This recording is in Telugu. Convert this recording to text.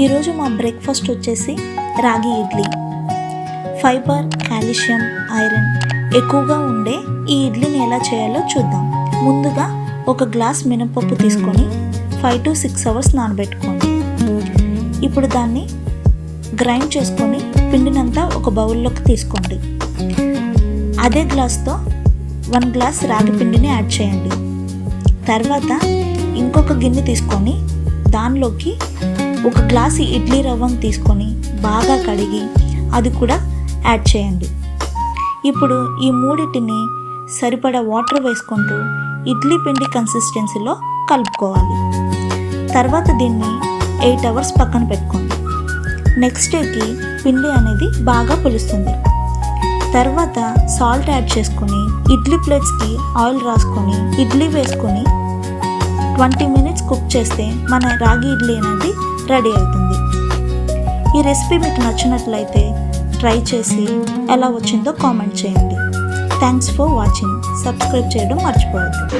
ఈరోజు మా బ్రేక్ఫాస్ట్ వచ్చేసి రాగి ఇడ్లీ. ఫైబర్, కాల్షియం, ఐరన్ ఎక్కువగా ఉండే ఈ ఇడ్లీని ఎలా చేయాలో చూద్దాం. ముందుగా ఒక గ్లాస్ మినపప్పు తీసుకొని 5 to 6 hours నానబెట్టుకోండి. ఇప్పుడు దాన్ని గ్రైండ్ చేసుకొని పిండినంతా ఒక బౌల్లోకి తీసుకోండి. అదే గ్లాస్తో 1 గ్లాస్ రాగి పిండిని యాడ్ చేయండి. తర్వాత ఇంకొక గిన్నె తీసుకొని దానిలోకి 1 గ్లాసు ఇడ్లీ రవ్వను తీసుకొని బాగా కడిగి అది కూడా యాడ్ చేయండి. ఇప్పుడు ఈ మూడింటిని సరిపడా వాటర్ వేసుకుంటూ ఇడ్లీ పిండి కన్సిస్టెన్సీలో కలుపుకోవాలి. తర్వాత దీన్ని 8 hours పక్కన పెట్టుకోండి. నెక్స్ట్ డేకి పిండి అనేది బాగా పులుస్తుంది. తర్వాత సాల్ట్ యాడ్ చేసుకొని ఇడ్లీ ప్లేట్స్కి ఆయిల్ రాసుకొని ఇడ్లీ వేసుకొని 20 minutes కుక్ చేస్తే మన రాగి ఇడ్లీ అనేది రెడీ అవుతుంది. ఈ రెసిపీ మీకు నచ్చినట్లయితే ట్రై చేసి ఎలా వచ్చిందో కామెంట్ చేయండి. Thanks for watching. సబ్స్క్రైబ్ చేయడం మర్చిపోవద్దు.